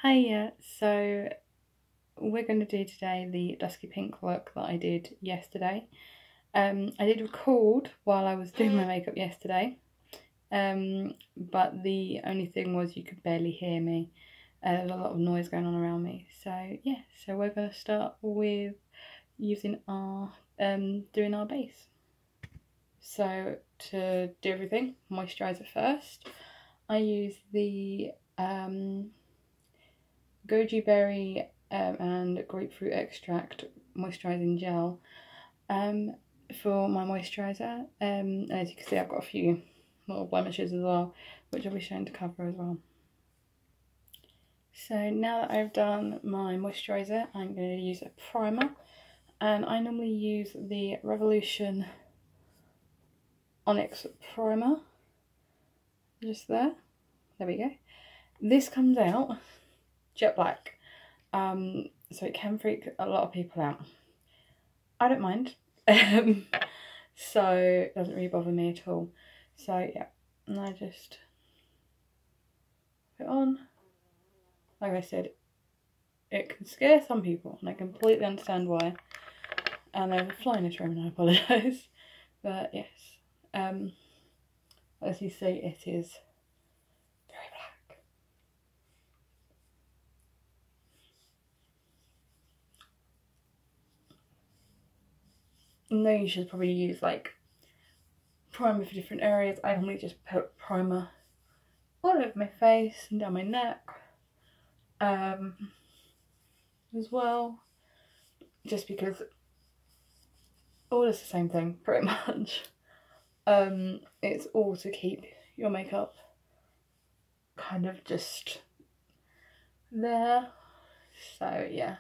Hiya, so we're going to do today the dusky pink look that I did yesterday. I did record while I was doing my makeup yesterday, but the only thing was you could barely hear me. There was a lot of noise going on around me. So yeah, so we're going to start with using our, doing our base. So to do everything, moisturiser first. I use the goji berry and grapefruit extract moisturising gel for my moisturiser. And as you can see, I've got a few little blemishes as well, which I'll be showing to cover as well. So now that I've done my moisturiser, I'm going to use a primer, and I normally use the Revolution Onyx primer, just there we go. This comes out jet black, so it can freak a lot of people out. I don't mind, so it doesn't really bother me at all. So yeah, and I just put it on. Like I said, it can scare some people, and I completely understand why. And there's a fly in this room, and I apologise. But yes, as you see, it is very black. No, you should probably use like primer for different areas. I normally just put primer all over my face and down my neck as well, just because all is the same thing pretty much. It's all to keep your makeup kind of just there. So yeah,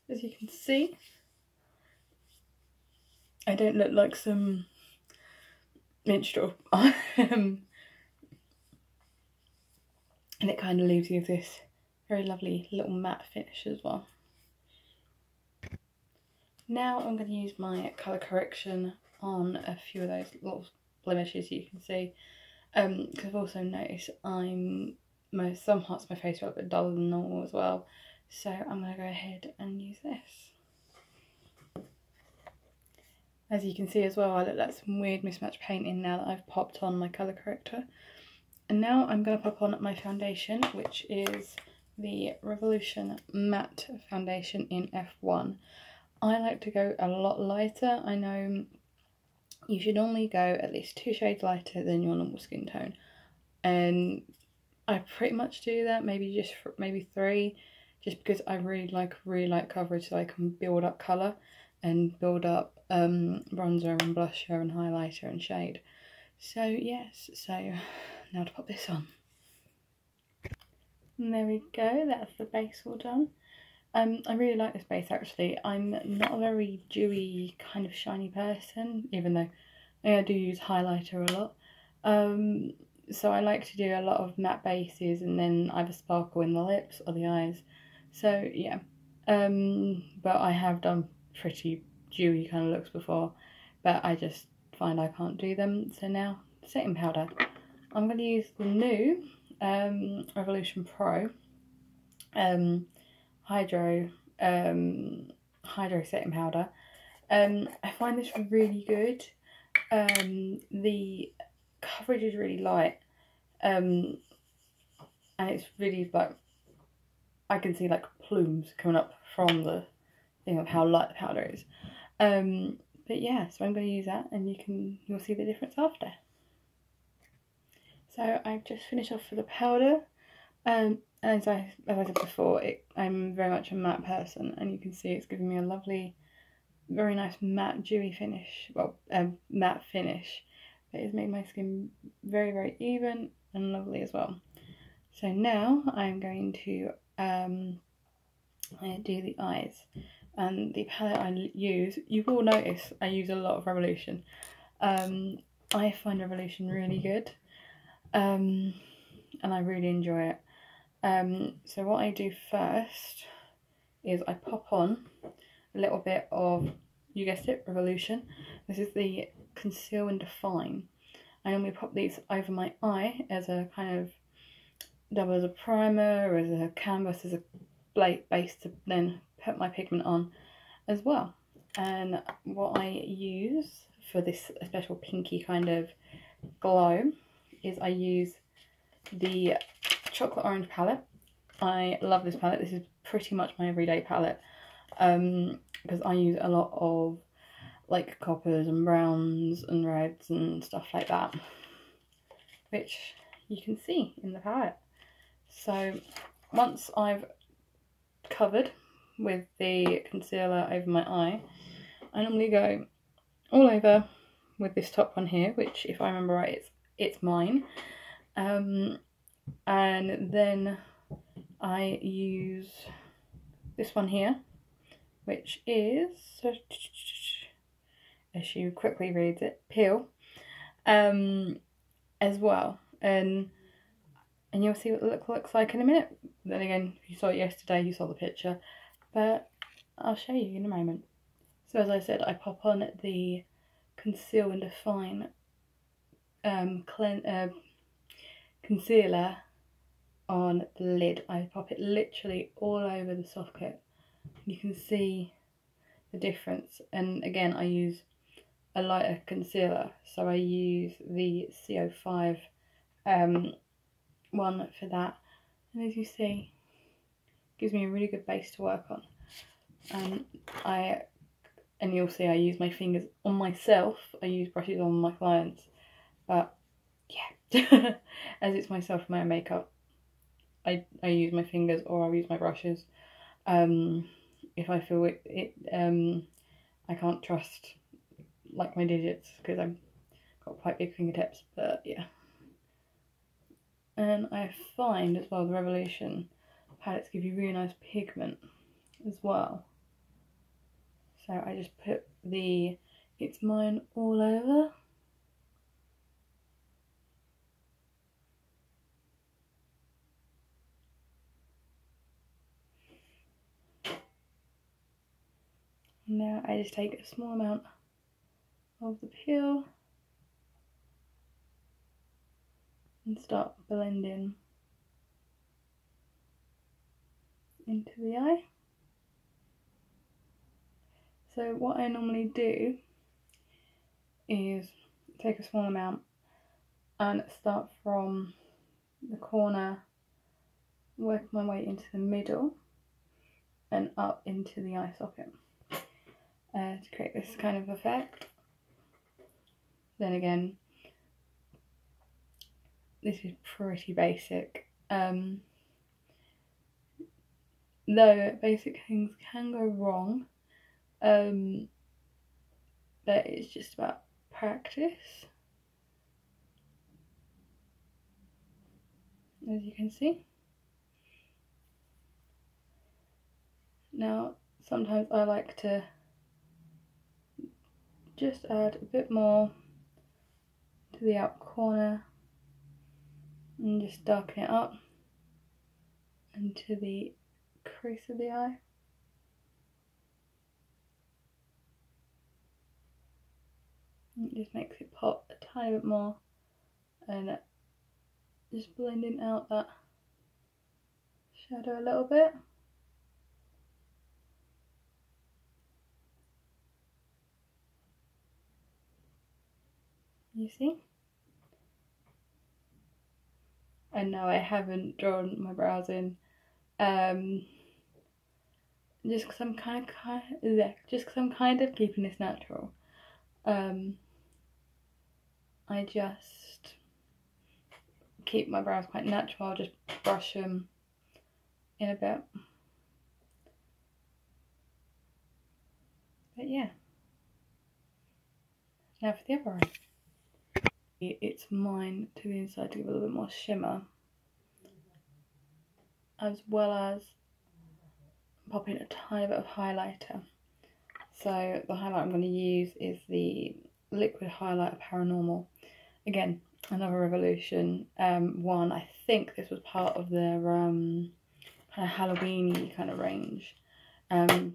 as you can see, I don't look like some minstrel. And it kind of leaves you with this very lovely little matte finish as well. Now I'm going to use my colour correction on a few of those little blemishes you can see, because I've also noticed some parts of my face are a bit duller than normal as well, so I'm going to go ahead and use this. As you can see as well, I look like some weird mismatched painting now that I've popped on my colour corrector. And now I'm going to pop on my foundation, which is the Revolution Matte Foundation in F1. I like to go a lot lighter. I know you should normally go at least 2 shades lighter than your normal skin tone, and I pretty much do that, maybe 3, just because I really like coverage, so I can build up colour and build up bronzer and blusher and highlighter and shade. So yes, so now to pop this on. And there we go, that's the base all done. I really like this base actually. I'm not a very dewy kind of shiny person, even though I do use highlighter a lot. So I like to do a lot of matte bases and then either sparkle in the lips or the eyes. So yeah, but I have done pretty dewy kind of looks before, but I just find I can't do them. So now, setting powder. I'm going to use the new Revolution Pro Hydro setting powder. I find this really good. The coverage is really light, and it's really like, I can see like plumes coming up from the thing of how light the powder is. But yeah, so I'm going to use that, and you'll see the difference after. So I've just finished off with the powder. As I said before, I'm very much a matte person, and you can see it's giving me a lovely, very nice matte dewy finish, well, matte finish. It has made my skin very, very even and lovely as well. So now I'm going to do the eyes, and the palette I use, you will notice I use a lot of Revolution. I find Revolution really good, and I really enjoy it. So what I do first is I pop on a little bit of, you guessed it, Revolution. This is the Conceal and Define. I normally pop these over my eye as a kind of double as a primer, as a canvas, as a base to then put my pigment on as well. And what I use for this special pinky kind of glow is I use the chocolate orange palette. I love this palette. This is pretty much my everyday palette because I use a lot of like coppers and browns and reds and stuff like that, which you can see in the palette. So once I've covered with the concealer over my eye, I normally go all over with this top one here, which if I remember right, it's mine. And then I use this one here, which is, as she quickly reads it, Peel, as well. And you'll see what the look looks like in a minute. Then again, if you saw it yesterday, you saw the picture, but I'll show you in a moment. So as I said, I pop on the Conceal and Define concealer on the lid. I pop it literally all over the socket. You can see the difference. And again, I use a lighter concealer, so I use the CO5 one for that, and as you see, gives me a really good base to work on. And you'll see I use my fingers on myself. I use brushes on my clients, but yeah, as it's myself and my own makeup, I use my fingers or I'll use my brushes. If I feel I can't trust like my digits because I've got quite big fingertips, but yeah. And I find as well the Revolution palettes give you really nice pigment as well. So I just put the It's Mine all over. Now I just take a small amount of the peel and start blending into the eye. So what I normally do is take a small amount and start from the corner, work my way into the middle and up into the eye socket to create this kind of effect. Then again, this is pretty basic. Though basic things can go wrong, but it's just about practice, as you can see. Now, sometimes I like to just add a bit more to the outer corner and just darken it up into the crease of the eye. It just makes it pop a tiny bit more, and just blending out that shadow a little bit. You see? And now I haven't drawn my brows in, just because I'm kind of keeping this natural. I just keep my brows quite natural. I'll just brush them in a bit. But yeah. Now for the other eye. It's Mine to the inside to give a little bit more shimmer, as well as popping a tiny bit of highlighter. So the highlight I'm going to use is the liquid highlighter Paranormal. Again, another Revolution one. I think this was part of their kind of Halloween-y kind of range,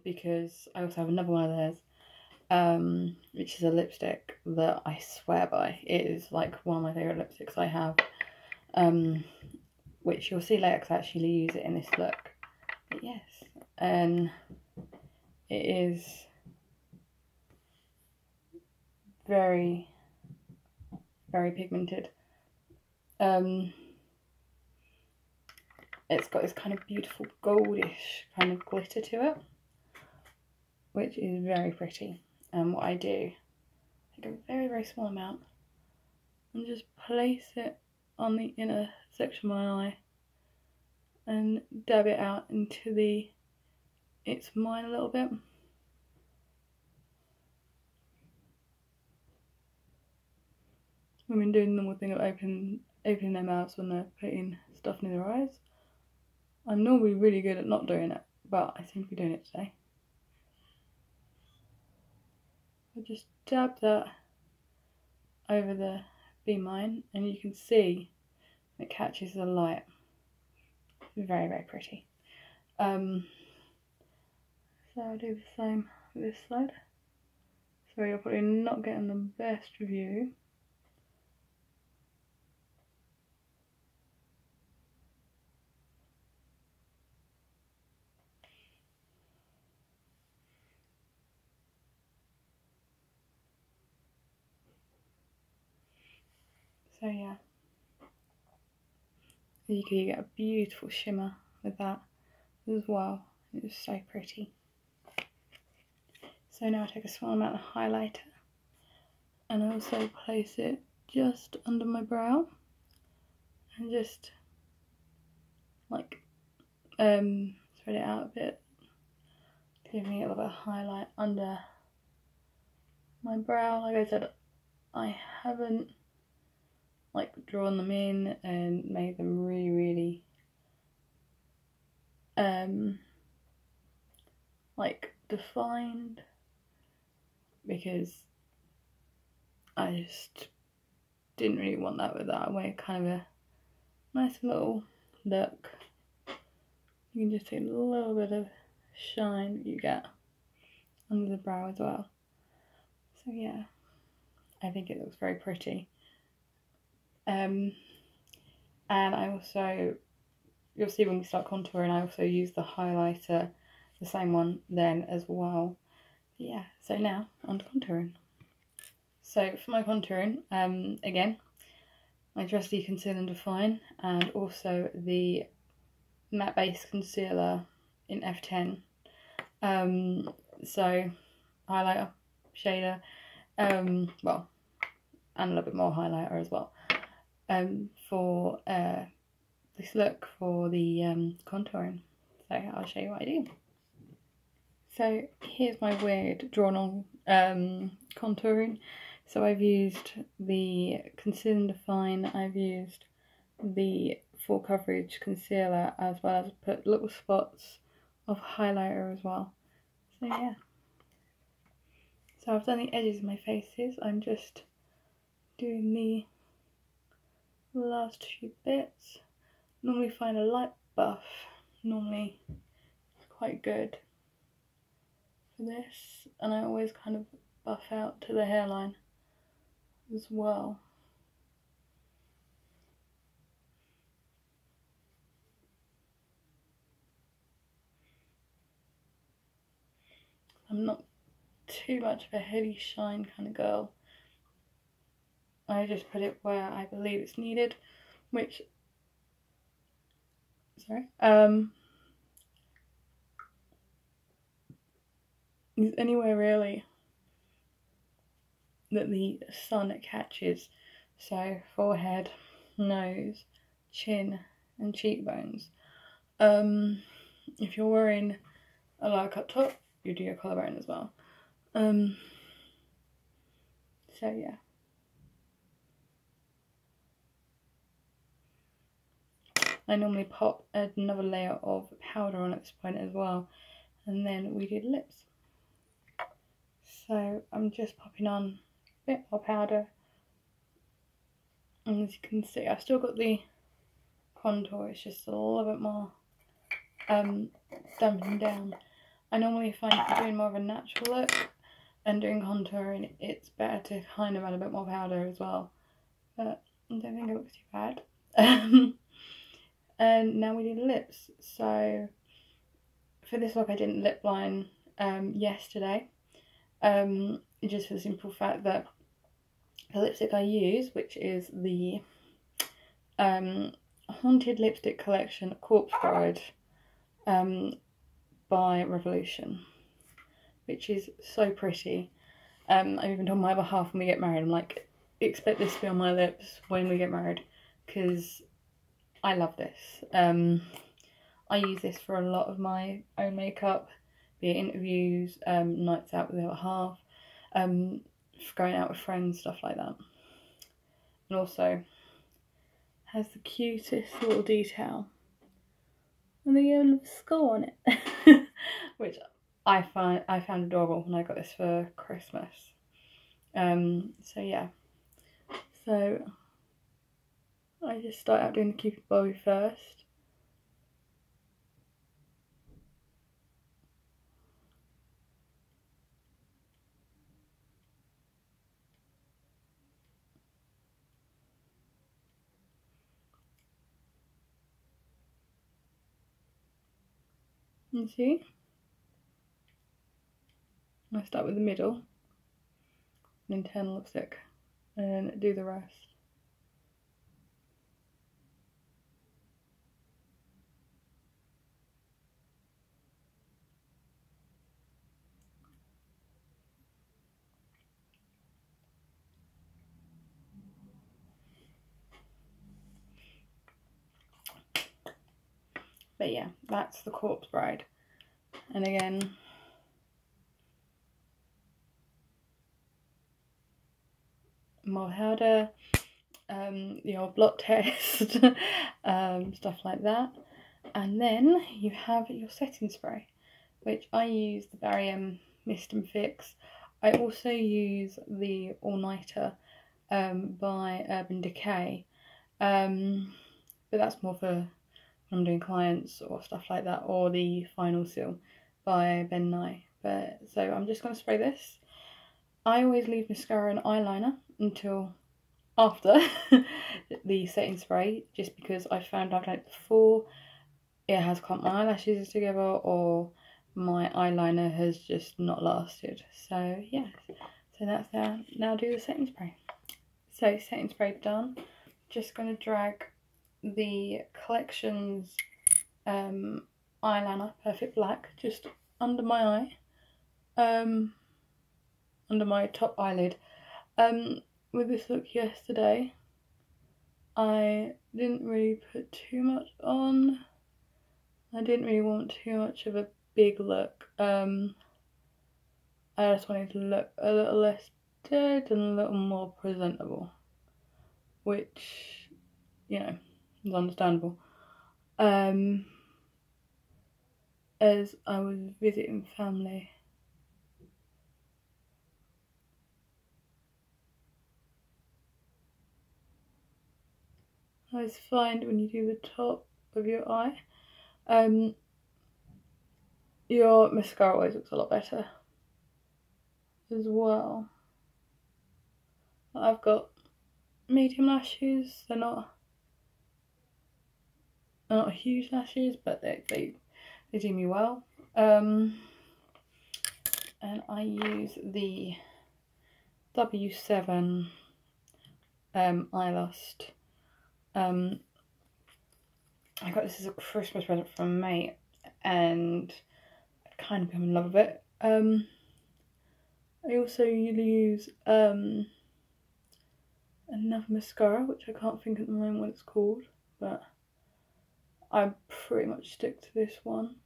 because I also have another one of theirs, which is a lipstick that I swear by. It is like one of my favourite lipsticks I have, which you'll see later because I actually use it in this look. But yes, and it is very, very pigmented. It's got this kind of beautiful goldish kind of glitter to it, which is very pretty. And what I do, take a very, very small amount and just place it on the inner section of my eye and dab it out into its mine a little bit. Women doing the normal thing of opening their mouths when they're putting stuff near their eyes. I'm normally really good at not doing it, but I seem to be doing it today. I just dab that over the B-mine, and you can see it catches the light. Very, very pretty. So I'll do the same with this side. So you're probably not getting the best view. So yeah, you can get a beautiful shimmer with that as well. It's so pretty. So now I take a small amount of highlighter and I also place it just under my brow and just like spread it out a bit, giving it a little bit of highlight under my brow. Like I said, I haven't like drawn them in and made them really, really like defined, because I just didn't really want that with that. I wanted kind of a nice little look. You can just see a little bit of shine that you get under the brow as well. So yeah, I think it looks very pretty. And I also, you'll see when we start contouring, I also use the highlighter, the same one then as well. But yeah, so now on to contouring. So for my contouring, again, my trusty Conceal and Define, and also the matte base concealer in F10. So highlighter, shader, well, and a little bit more highlighter as well, for this look for the contouring. So I'll show you what I do. So here's my weird drawn on contouring. So I've used the Conceal and Define, I've used the full coverage concealer, as well as put little spots of highlighter as well. So yeah. So I've done the edges of my faces. I'm just doing the last few bits. Normally find a light buff, normally quite good for this, and I always kind of buff out to the hairline as well. I'm not too much of a heavy shine kind of girl. I just put it where I believe it's needed, which, sorry, is anywhere really that the sun catches. So forehead, nose, chin and cheekbones. If you're wearing a low cut top, you do your collarbone as well. So yeah. I normally pop another layer of powder on at this point as well, and then we do the lips. So I'm just popping on a bit more powder, and as you can see I've still got the contour, it's just a little bit more dampened down. I normally find for doing more of a natural look, and doing contouring, it's better to kind of add a bit more powder as well. But I don't think it looks too bad. And now we do the lips. So for this look, I didn't lip line yesterday, just for the simple fact that the lipstick I use, which is the Haunted Lipstick Collection Corpse Bride by Revolution, which is so pretty. I've even told my other half when we get married, I'm like, expect this to be on my lips when we get married, because I love this. I use this for a lot of my own makeup, be it interviews, nights out with the other half, going out with friends, stuff like that. And also has the cutest little detail and the yellow skull on it, which I found adorable when I got this for Christmas. So yeah, so I just start out doing the Cupid bow first. You see? I start with the middle, then turn lipstick, and do the rest. But yeah, that's the Corpse Bride. And again, more powder, the old blot test, stuff like that. And then you have your setting spray, which I use the Barry M Mist and Fix. I also use the All Nighter by Urban Decay, but that's more for when I'm doing clients or stuff like that, or the Final Seal by Ben Nye. But so I'm just going to spray this. I always leave mascara and eyeliner until after the setting spray, just because I found out like before it has clumped my eyelashes together or my eyeliner has just not lasted. So yeah, so that's now do the setting spray. So setting spray done. Just going to drag the Collections eyeliner Perfect Black just under my eye, under my top eyelid. With this look yesterday, I didn't really put too much on. I didn't really want too much of a big look. I just wanted to look a little less dead and a little more presentable, which, you know, is understandable. As I was visiting family. I always find when you do the top of your eye, your mascara always looks a lot better as well. I've got medium lashes, they're not huge lashes, but they do me well. And I use the W7 Eyelust. I got this as a Christmas present from a mate, and I kind of become in love with it. I also use another mascara, which I can't think at the moment what it's called, but I pretty much stick to this one.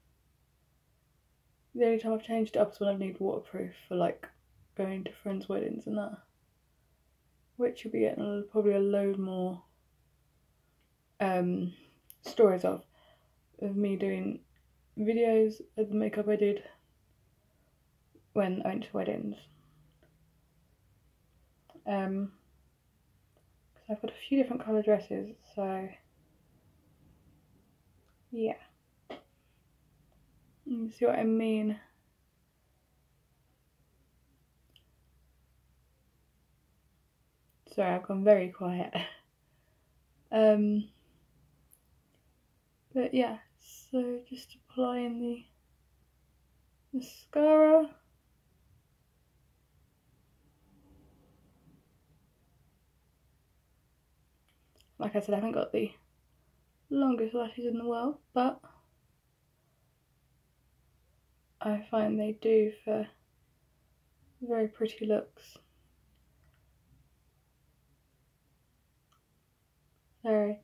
The only time I've changed it up is when I need waterproof for like going to friends' weddings and that, which you'll be getting probably a load more stories of me doing videos of the makeup I did when I went to weddings. Because I've got a few different colour dresses, so yeah. You see what I mean? Sorry, I've gone very quiet. But yeah, so just applying the mascara. Like I said, I haven't got the longest lashes in the world, but I find they do for very pretty looks. Sorry.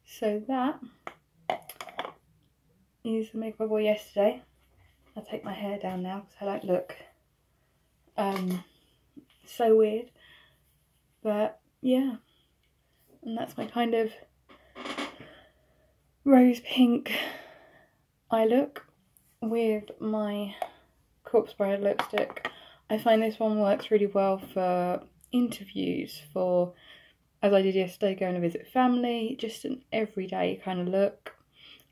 So that is the makeup I wore yesterday. I'll take my hair down now because I don't look so weird. But yeah, and that's my kind of rose pink eye look with my Corpse Bride lipstick. I find this one works really well for interviews, for, as I did yesterday, going to visit family, just an everyday kind of look.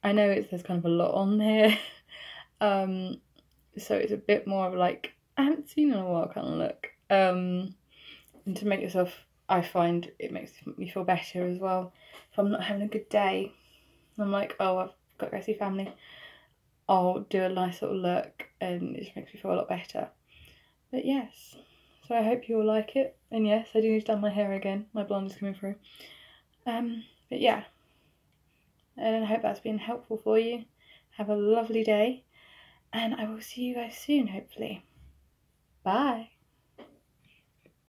I know there's kind of a lot on there, so it's a bit more of like, I haven't seen in a while kind of look. And to make yourself, I find it makes me feel better as well. If I'm not having a good day, I'm like, oh, I've got to go see family, I'll do a nice little look and it just makes me feel a lot better. But yes, so I hope you all like it. And yes, I do need to dye my hair again, my blonde is coming through. But yeah, and I hope that's been helpful for you. Have a lovely day, and I will see you guys soon, hopefully. Bye.